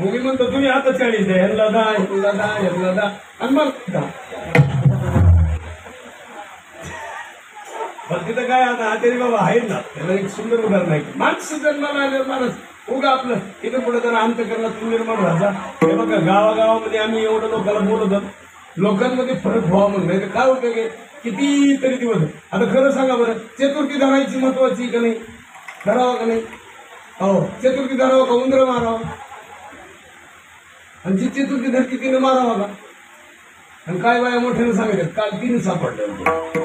मुली म्हणतो तुम्ही आता 40 द्या, ह्याला 10, ह्याला 10, ह्याला 10 आणि मग 10. पण तिथं काय आता तरी बाबा आहेत ना, त्याला एक सुंदर उदाहरण आहे. माणसं जन्माला आले माणूस उगा आपलं इथं पुढे जर अंतकरणात निर्माण व्हायचा. हे बघा गावागावामध्ये आम्ही एवढं लोकांना बोलवतो, लोकांमध्ये फरक व्हावा म्हणून. तर काय उपयोग आहे किती तरी दिवस. आता खरं सांगा बरं, चतुर्थी धरायची महत्वाची का नाही? धरावं का नाही? हो, चतुर्थी धरावं का उंदर मारावं? आणि जी चतुर्थी धरती तिने मारावा का? आणि काय बाया मोठ्याने सांगायचं काल तिने सापडलं.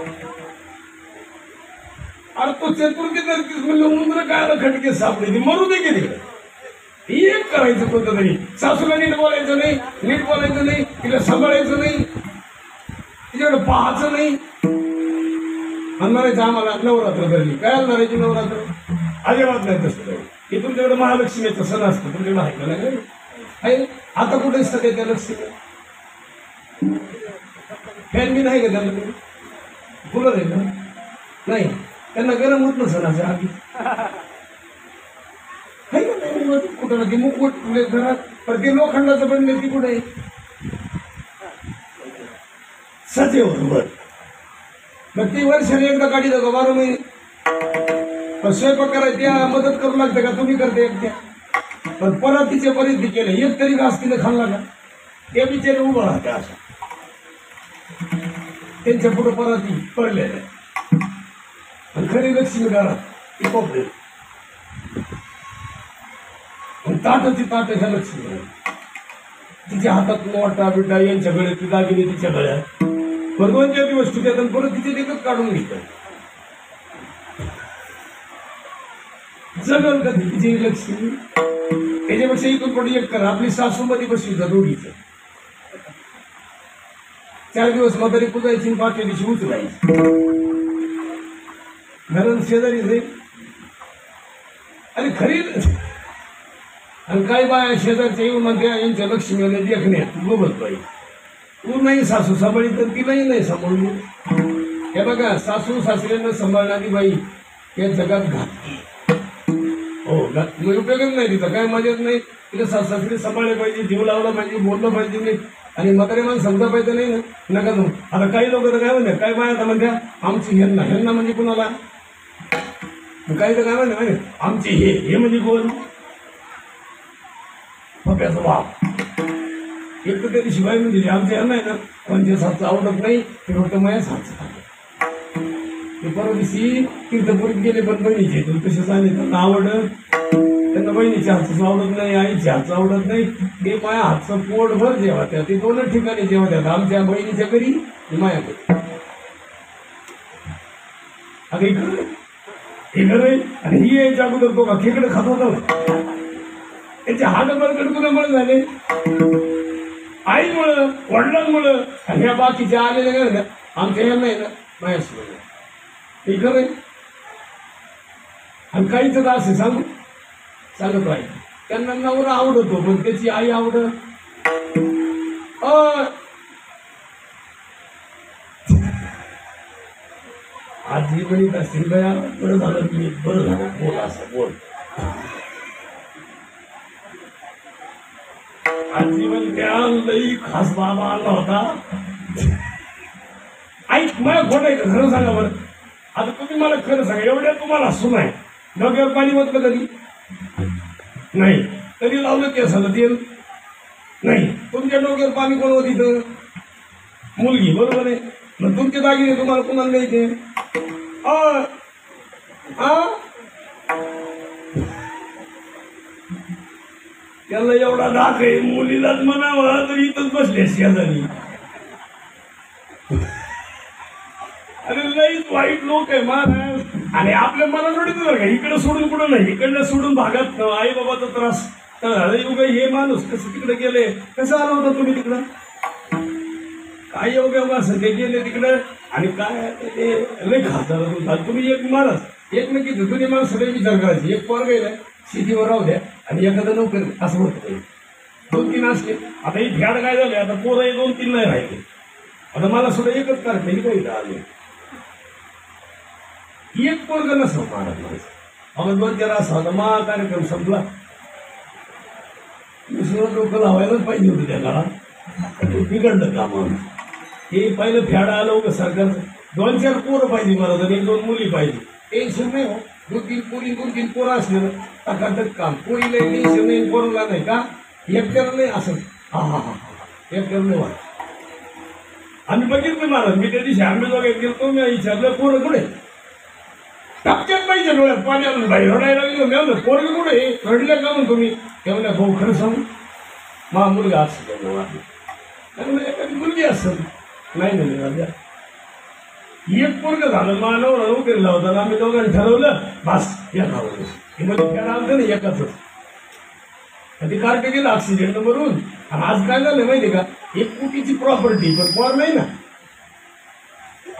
अरे तो चतुर्थी धरतीच म्हणलं उंदर काय खटके सापडे, ती मरू दे गेली. एक करायचं कोणतं तरी. सासूला नीट बोलायचं नाही, नीट बोलायचं नाही, तिला सांभाळायचं नाही, तिच्याकडे पाहायचं नाही. आणणारायचं आम्हाला नवरात्र धरली. काय आणणारायची नवरात्र? अजिबात नाही तसं. हे तुमच्याकडे महालक्ष्मीचं सण असतं, तुमच्याकडे आहे का नाही? आहे. आता कुठे असतं त्या लक्ष्मी? फॅन बी नाही का त्यांना? कूलर आहे का? नाही. त्यांना गरम होत नसेल असं आधी. कुठं ना ती मुकुट घरात, पण ते लोखंडाचं बनले ती कुठे आहे? सजीव बरोबर. मग ती वर्षाने एकदा काढी का 12 महिने? पण स्वयंपाक करायला त्या मदत करू लागते का? तुम्ही करते एकट्या? पण परातीचे परिस्थिती केले, एक तरी घास तिने खाल्ला का? ते बिचारे उभं राहते असं, त्यांच्या पुढे पराती पडलेल्या. आणि खरी लक्ष्मी घरात ती कोपरे ताटाची ताट ह्या लक्ष्मी. तिच्या हातात मोठा बिटा, यांच्या गळ्यात ती दागिने तिच्या गळ्यात. पण 2-4 दिवस तुझ्यात आणि परत तिचे देखत काढून घेतात. जगल कधी तिची लक्ष्मी? त्याच्यापेक्षा इथून पुढे एक करा, आपली सासूमध्ये बसवीचा दोघीचं. 4 दिवस म्हातारी पुजायची, 5व्या दिवशी उचलायची. घरात शेजारी जाईल. अरे खरी. आणि काही बाया शेजारच्या येऊन म्हणते यांच्या लक्ष्मीने देखण्यात बघत पाहिजे. तू नाही सासू सांभाळी तर तिलाही नाही सांभाळली. हे बघा, सासू सासऱ्यांना सांभाळणारी बाई या जगात घातली. हो, उपयोगच नाही तिचा, काय मजाच नाही. तिला सासू सासरे सांभाळले पाहिजे, जीव लावला पाहिजे, बोललं पाहिजे नाही. आणि म्हातारे मला समजा पाहिजे नाही ना, नका जाऊ. आता काही लोक तर काय म्हणतात, काय बाया म्हणत्या आमची ह्यांना, ह्यांना म्हणजे कुणाला? काही तर काय म्हणते आमची हे म्हणजे कोण? पप्याचा बाप. एक तर त्याची शिवाय म्हणजे आमच्या ह्यांना आहे ना, कोणत्या साथचं आवडत नाही, ते फक्त माझ्या साथचं खाते. ते परवा दिवशी तीर्थपुरीत गेले, पण बहिणीचे तसे सांगितले त्यांना आवडत. त्यांना बहिणीच्या हातचं आवडत नाही, आईच्या हातचं आवडत नाही. ते माझ्या हातचं पोटभर जेवत्या. ते 2 ठिकाणी जेवत्यात, आमच्या बहिणीच्या घरी माझ्या घरी. आता इकडे हे घर आणि ही यायच्या अगोदर तो का खेकडे खात होता. त्याचे हात बरकड कुणामुळे झाले? आईमुळं, वडिलांमुळं. आणि ह्या बाकीच्या आलेल्या घर ना आमच्या ह्या नाही ना माझ्यासमोर. हे खरं आहे. आणि काहीच तर असे सांगत आहे, त्यांना नवरा आवडतो पण त्याची आई आवडत. आजी म्हणत असतील बया, बरं झालं मी, बरं झालं बोल, असं बोल. आजी म्हणत्या लई खास बाबा आला होता. आई मला खोटं आहे का? खरं सांगा बरं. आता तुम्ही मला खरं सांगा, एवढ्या तुम्हाला हसून आहे, डोक्यावर पाणी म्हटलं कधी नाही? कधी लावलं की असं तेल नाही? तुमच्या डोक्यावर पाणी कोण होती तर मुलगी, बरोबर आहे. मग तुमचे दागिने तुम्हाला कोणाला द्यायचे? त्याला एवढा दाख आहे, मुलीलाच म्हणावा तर इथंच बसले शेजारी. अरे लईच वाईट लोक आहे महाराज. आणि आपल्या मला थोडीच बरं का, इकडे सोडून कुठं नाही, इकडनं सोडून भागात आई बाबाचा त्रास. हे माणूस कसं तिकडे गेले, कसं आला होता तुम्ही तिकडं? काय योग्य असं ते गेले तिकडं. आणि काय ते लय खासदार तुम्ही. एक महाराज एक नक्की जुनी माणसं सगळे विचार करायचे. एक पोर गेला शेतीवर राहू द्या आणि एखादा नोकरी, असं होतं. 2-3 असले. आता ही फॅड काय झाले, आता पोरं 2-3 नाही राहिले. आता मला सुद्धा एकच कार्यक्रम काही आले, एक पोरग नसतो महाराज. अगं 2-4 असा होता, मा कार्यक्रम संपला. शिवाय डोकं लावायलाच पाहिजे होतं त्या काळात. बिघडलं का मग हे पहिलं फॅड आलं का सरकारचं. 2-4 पोरं पाहिजे मला तर 1-2 मुली पाहिजे. टेन्शन नाही हो. 2-3 पोरं असले ना टाकाटक काम. पोरीला टेन्शन नाही, पोरला नाही का एकट्याला नाही असं. हा हा हा एकट्याला नाही वाट. आम्ही बघितलं महाराज. मी त्या दिवशी आंबेजोगाईत गेलो. मी विचारलं पोरं कुठे. टपक्यात पाहिजे डोळ्यात पाणी आलं. बाई रडायला लागलो. मी म्हणलं पोरं कुठे रडल्या का म्हणतो मी. ते म्हणल्या भाऊ खरं सांगू मा मुलगा असं एखादी मुलगी असेल. नाही नाही राजा एक पोरग झालं. मानव नोकरीला होता. आम्ही दोघांनी ठरवलं बस एका मध्ये खेळा आलं ना एकाच. ते कारके गेलं ऍक्सिडेंट मरून. आणि आज काय झालं माहिती का 1 कोटीची प्रॉपर्टी पण पोर नाही ना.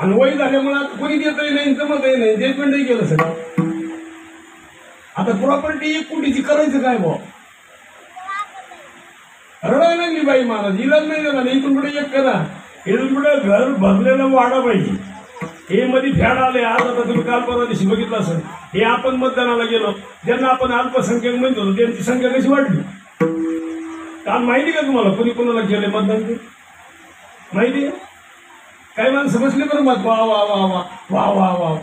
आणि वय झाल्यामुळे आता कोणी देतही नाही जमतही नाही. जजमेंटही केलं सगळं. आता प्रॉपर्टी 1 कोटीची करायचं काय भाऊ. रडायला लागली बाई महाराज. इलाज नाही झाला. इथून पुढे एक करा. इथून पुढे घर भरलेलं वाडा पाहिजे. हे मध्ये फॅड आले. आज आता तुम्ही काल परवा दिवशी बघितलं असेल. हे आपण मतदानाला गेलो. ज्यांना आपण अल्पसंख्याक म्हणत होतो त्यांची संख्या कशी वाढली. काल माहिती का तुम्हाला कोणी कोणाला केले मतदान ते माहिती आहे. काही माणसं बसले बरं मत वा वा वा वा वा वा वा.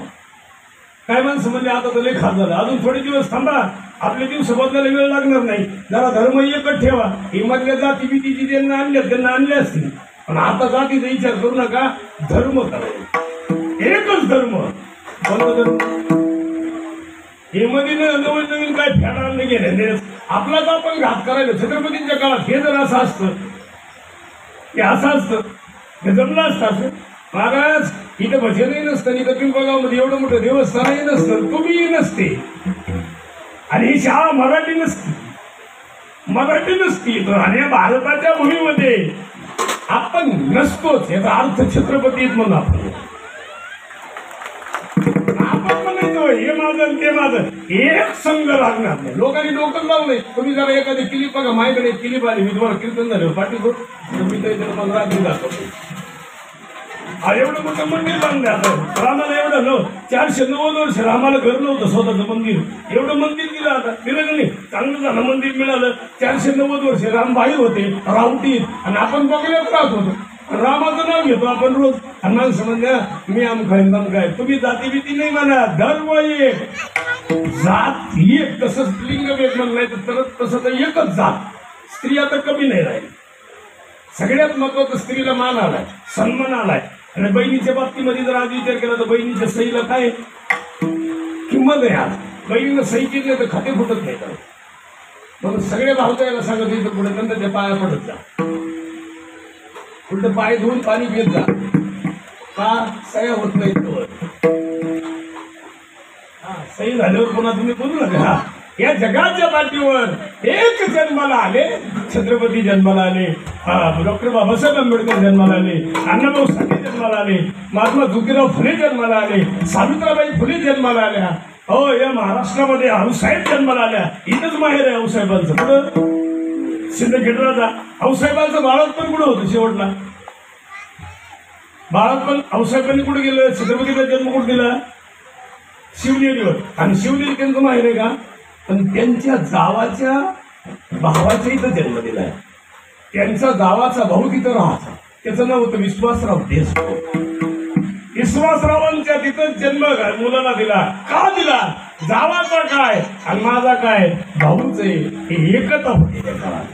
काय माणसं म्हणजे आता तर लय खात झालं. अजून थोडे दिवस थांबा. आपले दिवस बदलायला वेळ लागणार नाही. जरा धर्म एकच ठेवा. ही मधल्या जाती बितीची त्यांना आणल्या असतील. पण आता जातीचा विचार करू नका. धर्म करायचा एकच धर्म. कोणता धर्म. हे मध्ये नवीन नवीन काय फेडायला नाही गेले. आपलाच आपण घात करायला. छत्रपतींच्या काळात हे जर असं असतं हे असं असतं हे जमलं असतं असं. महाराज इथं भजनही नसतं. इथं पिंपळगावमध्ये एवढं मोठं देवस्थानही नसतं. तुम्हीही नसते. आणि ही शाळा मराठी नसती. आणि या भारताच्या भूमीमध्ये आपण नसतोच. याचा अर्थ छत्रपती म्हणून आपण म्हणायचो हे माझं ते माझं एक संघ लागणार नाही. लोकांनी डोकं लावलंय. तुम्ही जरा एखादी क्लिप बघा. माझ्याकडे क्लिप आली. मी तुम्हाला कीर्तन झालं पाठीवर. मी तर मला रात्री दाखवतो. एवढं मोठं मंदिर बांधलं. आता रामाला एवढं न 490 वर्ष रामाला घर नव्हतं स्वतःचं मंदिर. एवढं मंदिर दिलं. आता दिलं का नाही. चांगलं झालं मंदिर मिळालं. 490 वर्ष राम बाहेर होते रावटीत. आणि आपण बघण्यात राहत होतो. रामाचं नाव घेतो आपण रोज. आणि माणसं म्हणल्या मी आम काय. तुम्ही जाती भीती नाही म्हणा. धर्म एक जात एक. तसंच लिंग वेग म्हणलं नाही तर तसं तर एकच जात. स्त्री आता कमी नाही राहील. सगळ्यात महत्वाचं स्त्रीला मान आलाय सन्मान आलाय. आणि बहिणीच्या बाबतीमध्ये जर आज विचार केला तर बहिणीच्या सहीला काय किंमत आहे. आज बहिणीनं सही केली नाही तर खाते फुटत नाही. म्हणून सगळ्या भावतायला सांगत इथं पुढे नंतर त्या पाया पडत जा. उलट पाय धुवून पाणी पित जा. का सह्या होत नाही. सही झाल्यावर पुन्हा तुम्ही बोलू नका. या जगाच्या पाठीवर एक जन्माला आले. छत्रपती जन्माला आले. डॉक्टर बाबासाहेब आंबेडकर जन्माला आले. अण्णाभाऊ साठे जन्माला आले. महात्मा ज्योतिराव फुले जन्माला आले. सावित्राबाई फुले जन्माला आल्या. हो या महाराष्ट्रामध्ये आऊसाहेब जन्माला आल्या. इथंच माहेर आहे आऊसाहेबांचं. कुठं सिंदखेडराजा. आऊसाहेबांचं बाळातपण कुठं होतं शेवटला. बाळातपण आऊसाहेबांनी कुठे गेलं. छत्रपतीचा जन्म कुठे दिला शिवनेरीवर. आणि शिवनेरी त्यांचं माहेर आहे का. पण त्यांच्या जावाच्या भावाच्या इथं जन्म दिलाय. त्यांचा जावाचा भाऊ तिथं राहायचा. त्याचं नाव होतं विश्वासराव देशमुख. विश्वासरावांच्या तिथं जन्म मुलाला दिला. का दिला. जावाचा काय आणि माझा काय भाऊच आहे. हे एकता होती त्या काळात.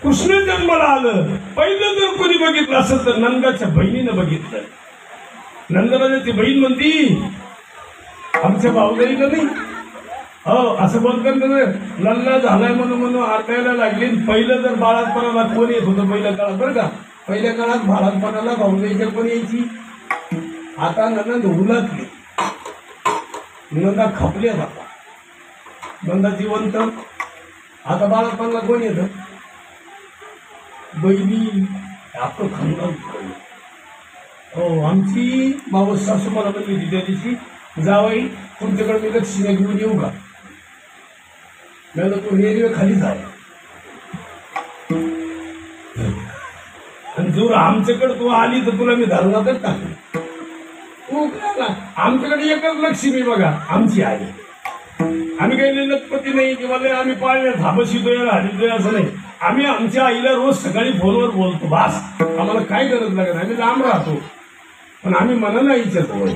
कृष्ण जन्माला आलं. पहिलं जर कोणी बघितलं असेल तर नंदाच्या बहिणीनं बघितलं. नंदराजाची बहीण म्हणती आमच्या भाऊजाईला नाही. हो असं बोलतात. लल्ला झालाय म्हणून आरडायला लागली. पहिलं जर बाळातपणाला कोण येत होतं पहिल्या काळात बरं का. पहिल्या काळात बाळातपणाला भाऊजाईच्या कोण यायची. आता नंद उलटली. नंदा खपल्या जातात. नंदा जिवंत. आता बाळातपणाला कोण येतं. बहिणी आपलं खानदान. हो आमची मावस सासू मला म्हणली होती त्या दिवशी जावाई तुमच्याकडे मी लक्ष्मी घेऊन येऊ का. तू रेल्वे खाली जाय. आणि जर आमच्याकडे तू आली तर तुला मी धरणातच टाकू. तू काय आमच्याकडे एकच लक्ष्मी बघा आमची आई. आम्ही काही लखपती नाही किंवा लय आम्ही पाळणे थापशितोय हरितोय असं नाही. आम्ही आमच्या आईला रोज सकाळी फोनवर बोलतो. बास, आम्हाला काय गरज लागत. आम्ही लांब राहतो पण आम्ही मनानं आईच्या जवळ.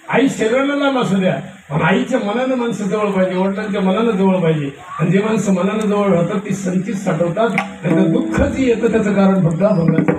आई शरीराला लांब असू द्या पण आईच्या मनानं माणसं जवळ पाहिजे, वडिलांच्या मनानं जवळ पाहिजे. आणि जे माणसं मनानं जवळ राहतात ती संचित साठवतात. त्याचं दुःखच येतं, त्याचं कारण फक्त अभंगाचं.